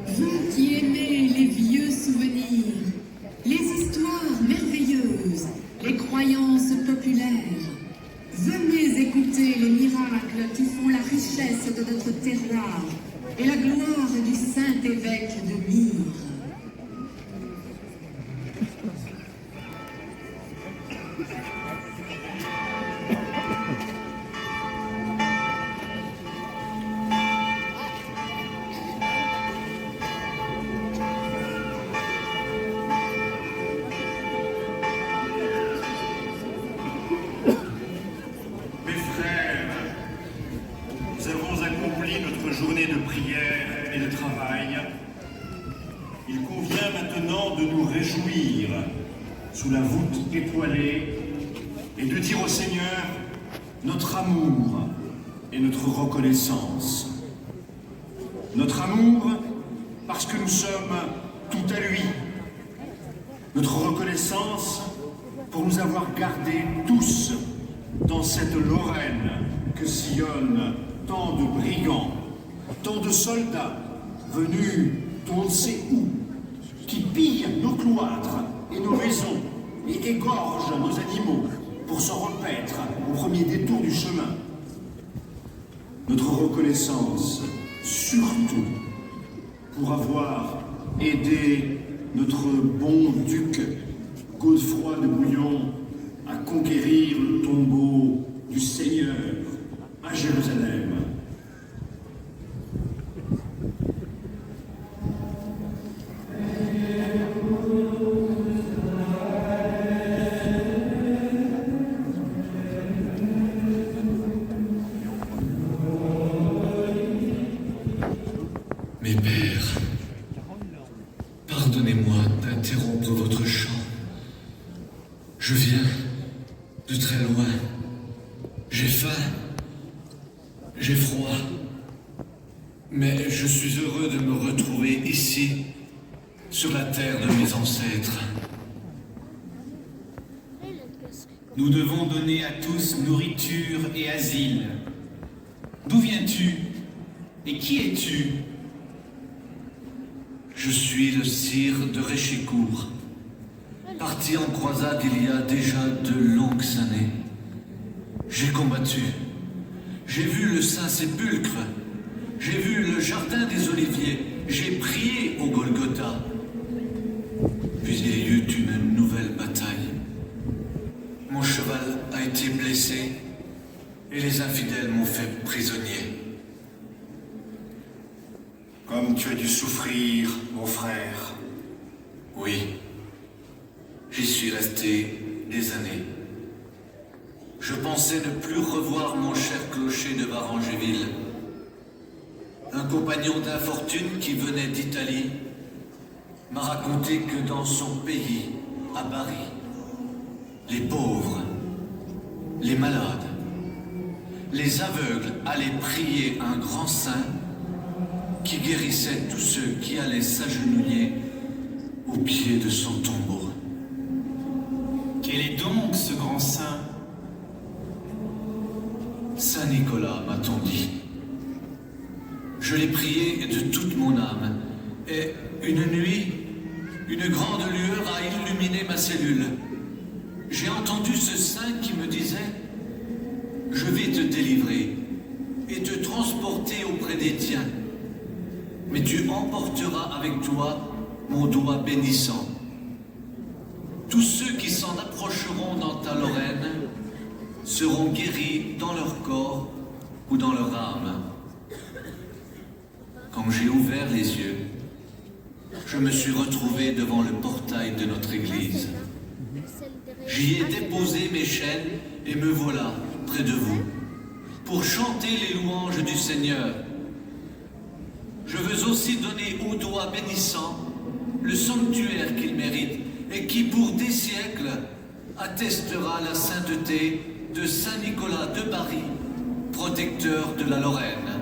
Vous qui aimez les vieux souvenirs, les histoires merveilleuses, les croyances populaires, venez écouter les miracles qui font la richesse de notre terroir et la gloire du Saint-Évêque de Myre. Notre journée de prière et de travail, il convient maintenant de nous réjouir sous la voûte étoilée et de dire au Seigneur notre amour et notre reconnaissance. Notre amour parce que nous sommes tout à lui. Notre reconnaissance pour nous avoir gardés tous dans cette Lorraine que sillonnent tant de brigands, tant de soldats venus d'on ne sait où, qui pillent nos cloîtres et nos maisons et égorgent nos animaux pour s'en repaître au premier détour du chemin. Notre reconnaissance, surtout, pour avoir aidé notre bon duc Godefroy de Bouillon à conquérir le tombeau du Seigneur à Jérusalem. Mes pères, pardonnez-moi d'interrompre votre chant. Je viens de très loin. J'ai faim, j'ai froid, mais je suis heureux de me retrouver ici, sur la terre de mes ancêtres. Nous devons donner à tous nourriture et asile. D'où viens-tu et qui es-tu? Je suis le sire de Réchécourt, parti en croisade il y a déjà de longues années. J'ai combattu, j'ai vu le Saint-Sépulcre, j'ai vu le jardin des Oliviers, j'ai prié au Golgotha. Puis il y eut une nouvelle bataille. Mon cheval a été blessé et les infidèles m'ont fait prisonnier. Comme tu as dû souffrir, mon frère. Oui, j'y suis resté des années. Je pensais ne plus revoir mon cher clocher de Varangéville. Un compagnon d'infortune qui venait d'Italie m'a raconté que dans son pays, à Bari, les pauvres, les malades, les aveugles allaient prier un grand saint qui guérissait tous ceux qui allaient s'agenouiller au pied de son tombeau. Quel est donc ce grand saint? Saint Nicolas, m'a-t-on dit. Je l'ai prié de toute mon âme, et une nuit, une grande lueur a illuminé ma cellule. J'ai entendu ce saint qui me disait « Je vais te délivrer et te transporter auprès des tiens, mais tu emporteras avec toi mon doigt bénissant. Tous ceux qui s'en approcheront dans ta Lorraine seront guéris dans leur corps ou dans leur âme. » Quand j'ai ouvert les yeux, je me suis retrouvé devant le portail de notre église. J'y ai déposé mes chaînes et me voilà près de vous, pour chanter les louanges du Seigneur. Je veux aussi donner au doigt bénissant le sanctuaire qu'il mérite et qui, pour des siècles, attestera la sainteté de Saint Nicolas de Bari, protecteur de la Lorraine.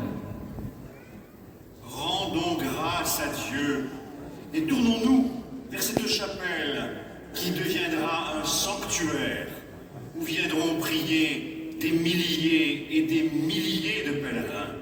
Rendons grâce à Dieu et tournons-nous vers cette chapelle qui deviendra un sanctuaire où viendront prier des milliers et des milliers de pèlerins.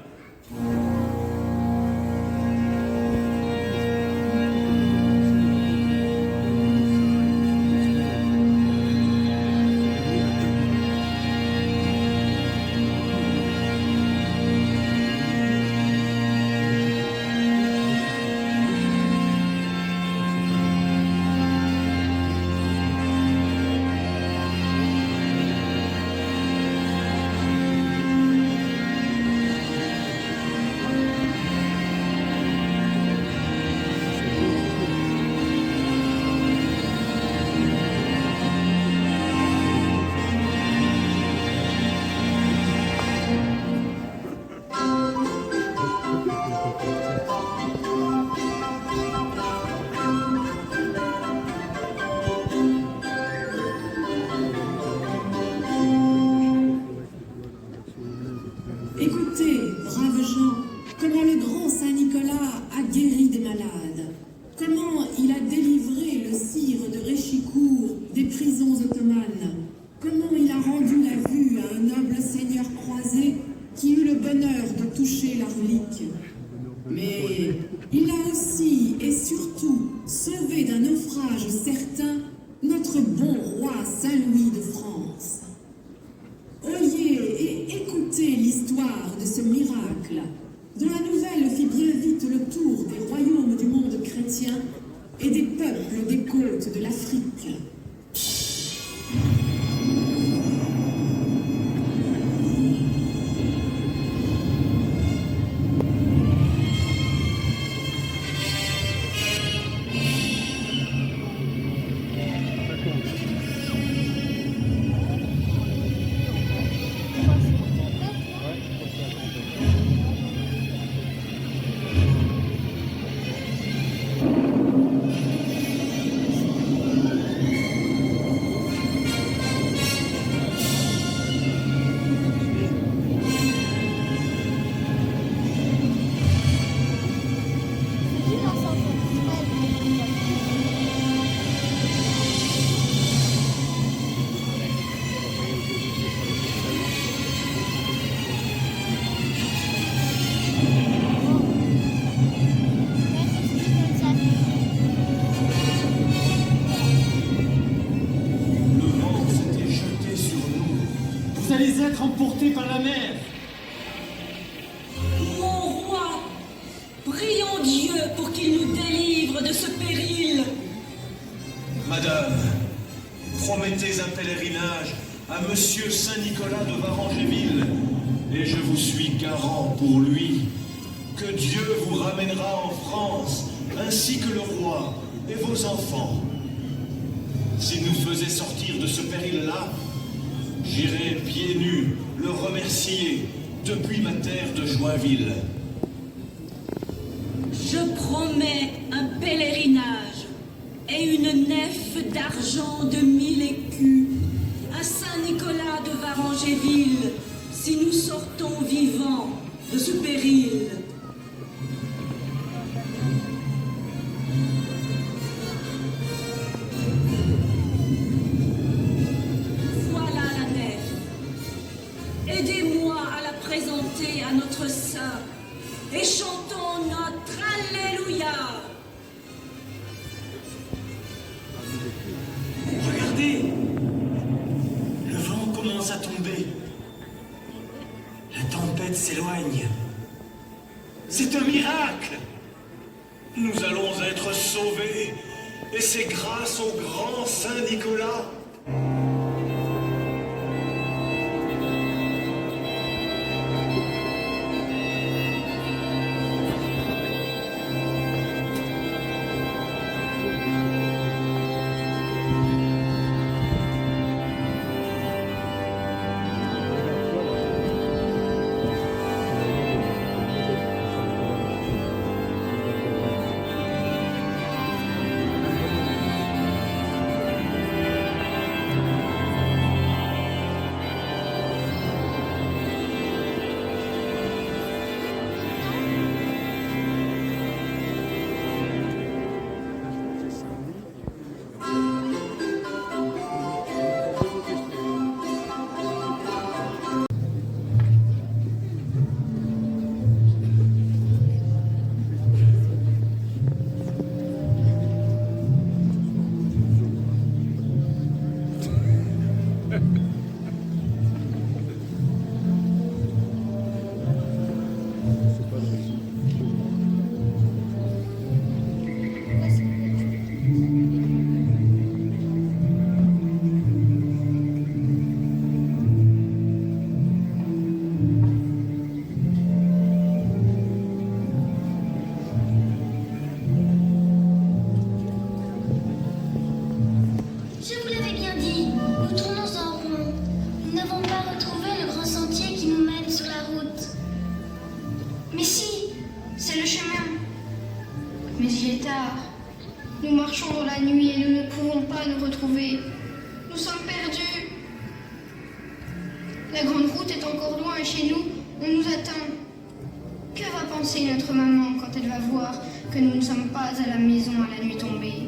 Écoutez, braves gens, comment le grand Saint Nicolas a guéri des malades, comment il a délivré le sire de Réchicourt des prisons ottomanes, comment il a rendu la vue à un noble seigneur croisé qui eut le bonheur de toucher la relique. Mais il a aussi et surtout sauvé d'un naufrage certain notre bon roi Saint-Louis de France. Oyez et écoutez l'histoire de ce miracle, dont la nouvelle fit bien vite le tour des royaumes du monde chrétien et des peuples des côtes de l'Afrique. Vous allez être emportés par la mer. Mon roi, prions Dieu pour qu'il nous délivre de ce péril. Madame, promettez un pèlerinage à Monsieur Saint-Nicolas de Varangéville, et je vous suis garant pour lui que Dieu vous ramènera en France, ainsi que le roi et vos enfants. S'il nous faisait sortir de ce péril-là, j'irai pieds nus le remercier depuis ma terre de Joinville. Je promets un pèlerinage et une nef d'argent de 1000 écus à Saint-Nicolas de Varangéville si nous sortons vivants de ce péril. Voilà la nef. Aidez-moi à la présenter à notre Saint et chantons notre Alléluia. Regardez, le vent commence à tomber. La tempête s'éloigne. C'est un miracle. Nous allons être sauvés, et c'est grâce au grand Saint Nicolas. Mais il est tard. Nous marchons dans la nuit et nous ne pouvons pas nous retrouver. Nous sommes perdus. La grande route est encore loin et chez nous, on nous attend. Que va penser notre maman quand elle va voir que nous ne sommes pas à la maison à la nuit tombée?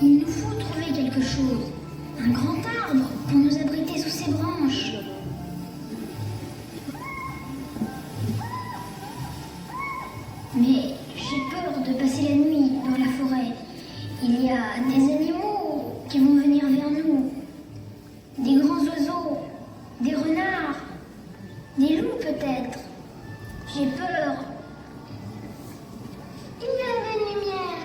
Il nous faut trouver quelque chose. Un grand arbre pour nous abriter sous ses branches. Mais j'ai peur de passer la nuit dans la forêt. Il y a des animaux qui vont venir vers nous. Des grands oiseaux, des renards, des loups peut-être. J'ai peur. Il y a une lumière.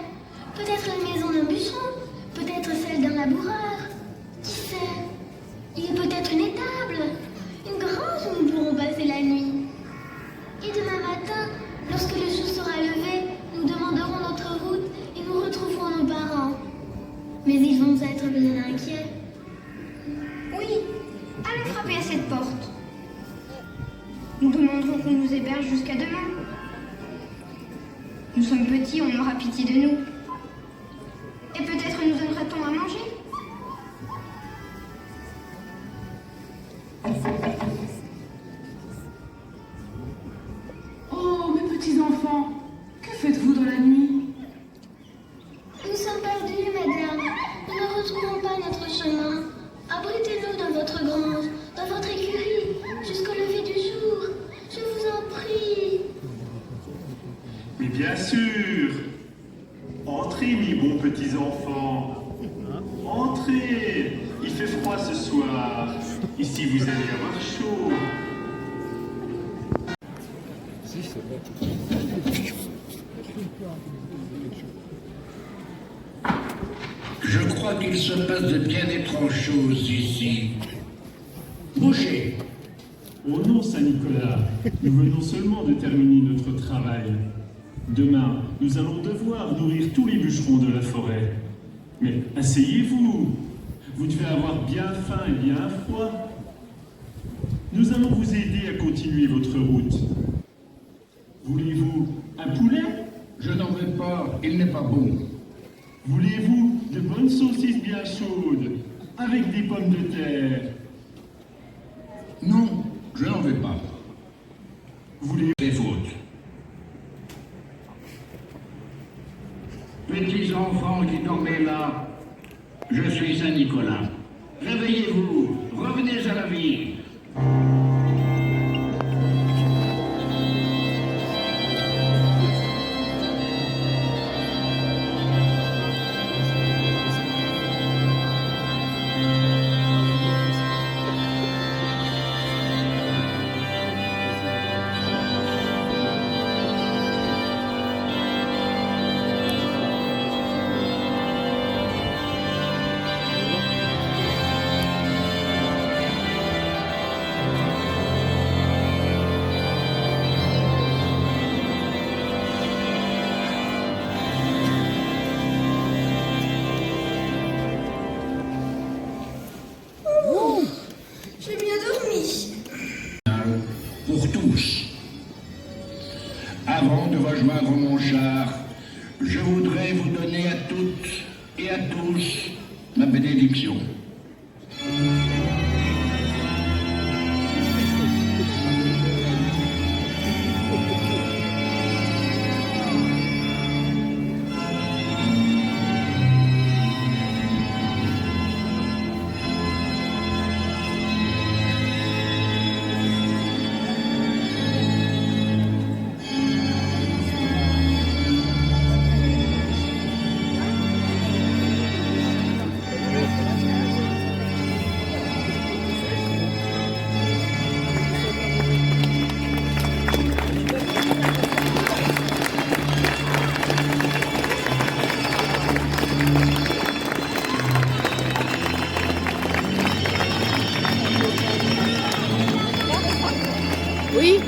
Peut-être la maison d'un bûcheron, peut-être celle d'un laboureur. Qui sait? Il y a peut-être une étable, une grange où nous pourrons passer la nuit. Et demain matin, lorsque le jour sera levé, nous demanderons notre route et nous retrouverons nos parents. Mais ils vont être bien inquiets. Oui, allons frapper à cette porte. Nous demanderons qu'on nous héberge jusqu'à demain. Nous sommes petits, on aura pitié de nous. Et peut-être nous donnera-t-on à manger. Oh, mes petits enfants, que faites-vous dans la nuit? Nous sommes perdus, madame. Nous ne retrouverons pas notre chemin. Abritez-nous dans votre grange, dans votre écurie, jusqu'au lever du jour. Je vous en prie. Mais bien sûr. Entrez, mes bons petits enfants. Entrez. Il fait froid ce soir. Ici, vous allez avoir chaud. Je crois qu'il se passe de bien étranges choses ici. Bougez. Oh non, Saint-Nicolas, nous venons seulement de terminer notre travail. Demain, nous allons devoir nourrir tous les bûcherons de la forêt. Mais asseyez-vous. Vous devez avoir bien faim et bien froid. Nous allons vous aider à continuer votre route. Voulez-vous un poulet? Je n'en veux pas, il n'est pas bon. Voulez-vous de bonnes saucisses bien chaudes, avec des pommes de terre? Non, je n'en veux pas. Voulez-vous C'est faute. Petits enfants qui dormez là, je suis Saint-Nicolas. Réveillez-vous, revenez à la vie. J'ai bien dormi. Pour tous. Avant de rejoindre mon char, je voudrais vous donner à toutes et à tous ma bénédiction. Oui.